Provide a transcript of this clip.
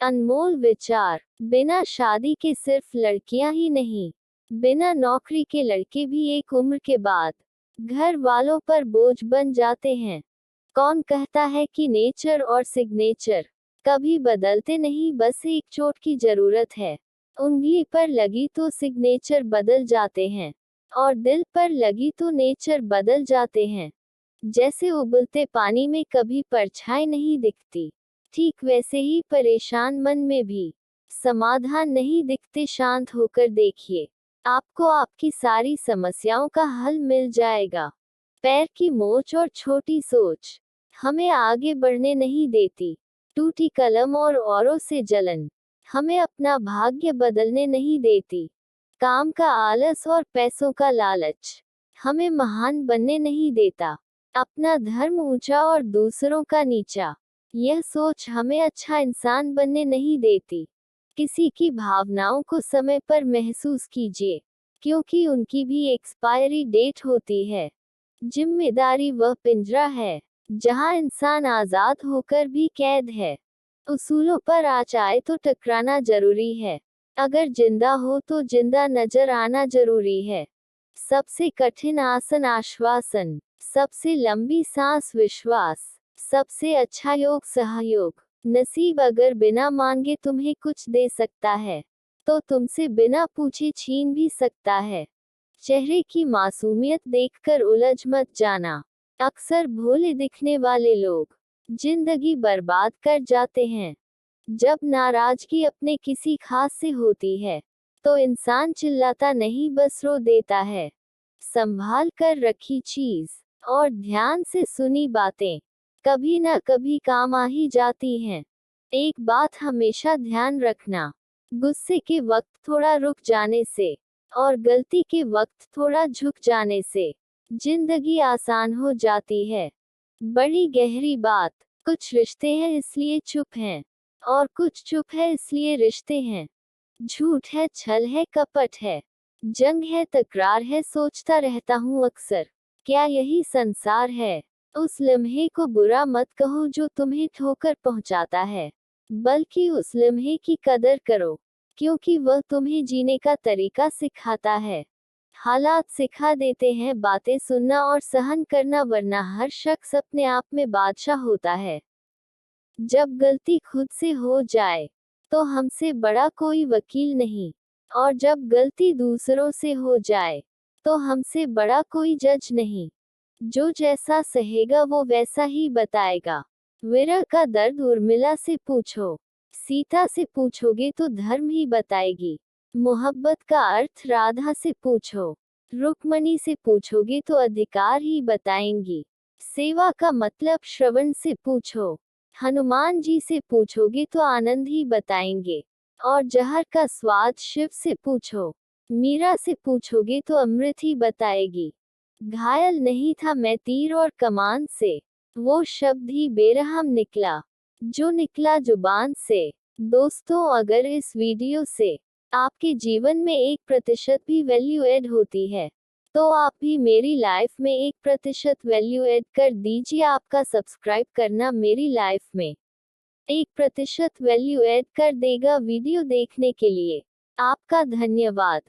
अनमोल विचार। बिना शादी के सिर्फ लड़कियां ही नहीं, बिना नौकरी के लड़के भी एक उम्र के बाद घर वालों पर बोझ बन जाते हैं। कौन कहता है कि नेचर और सिग्नेचर कभी बदलते नहीं, बस एक चोट की जरूरत है। उंगली पर लगी तो सिग्नेचर बदल जाते हैं, और दिल पर लगी तो नेचर बदल जाते हैं। जैसे उबलते पानी में कभी परछाई नहीं दिखती, ठीक वैसे ही परेशान मन में भी समाधान नहीं दिखते। शांत होकर देखिए, आपको आपकी सारी समस्याओं का हल मिल जाएगा। पैर की मोच और छोटी सोच हमें आगे बढ़ने नहीं देती। टूटी कलम और औरों से जलन हमें अपना भाग्य बदलने नहीं देती। काम का आलस और पैसों का लालच हमें महान बनने नहीं देता। अपना धर्म ऊंचा और दूसरों का नीचा, यह सोच हमें अच्छा इंसान बनने नहीं देती। किसी की भावनाओं को समय पर महसूस कीजिए, क्योंकि उनकी भी एक्सपायरी डेट होती है। जिम्मेदारी वह पिंजरा है जहां इंसान आजाद होकर भी कैद है। उसूलों पर आँच आए तो टकराना जरूरी है, अगर जिंदा हो तो जिंदा नजर आना जरूरी है। सबसे कठिन आसन आश्वासन, सबसे लंबी सांस विश्वास, सबसे अच्छा योग सहयोग। नसीब अगर बिना मांगे तुम्हें कुछ दे सकता है, तो तुमसे बिना पूछे छीन भी सकता है। चेहरे की मासूमियत देखकर उलझ मत जाना। अक्सर भोले दिखने वाले लोग जिंदगी बर्बाद कर जाते हैं। जब नाराजगी अपने किसी खास से होती है, तो इंसान चिल्लाता नहीं, बस रो देता है। संभाल कर रखी चीज और ध्यान से सुनी बातें कभी ना कभी काम आ ही जाती हैं। एक बात हमेशा ध्यान रखना, गुस्से के वक्त थोड़ा रुक जाने से और गलती के वक्त थोड़ा झुक जाने से जिंदगी आसान हो जाती है। बड़ी गहरी बात, कुछ रिश्ते हैं इसलिए चुप हैं, और कुछ चुप है इसलिए रिश्ते हैं। झूठ है, छल है, कपट है, जंग है, तकरार है, सोचता रहता हूँ अक्सर, क्या यही संसार है। उस लम्हे को बुरा मत कहो जो तुम्हें ठोकर पहुंचाता है, बल्कि उस लम्हे की कदर करो, क्योंकि वह तुम्हें जीने का तरीका सिखाता है। हालात सिखा देते हैं बातें सुनना और सहन करना, वरना हर शख्स अपने आप में बादशाह होता है। जब गलती खुद से हो जाए, तो हमसे बड़ा कोई वकील नहीं, और जब गलती दूसरों से हो जाए, तो हमसे बड़ा कोई जज नहीं। जो जैसा सहेगा वो वैसा ही बताएगा। विरह का दर्द उर्मिला से पूछो, सीता से पूछोगे तो धर्म ही बताएगी। मोहब्बत का अर्थ राधा से पूछो, रुक्मणी से पूछोगे तो अधिकार ही बताएंगी। सेवा का मतलब श्रवण से पूछो, हनुमान जी से पूछोगे तो आनंद ही बताएंगे। और जहर का स्वाद शिव से पूछो, मीरा से पूछोगे तो अमृत ही बताएगी। घायल नहीं था मैं तीर और कमान से, वो शब्द ही बेरहम निकला, जो निकला जुबान से। दोस्तों, अगर इस वीडियो से आपके जीवन में 1% भी वैल्यू ऐड होती है, तो आप भी मेरी लाइफ में 1% वैल्यू ऐड कर दीजिए। आपका सब्सक्राइब करना मेरी लाइफ में 1% वैल्यू ऐड कर देगा। वीडियो देखने के लिए आपका धन्यवाद।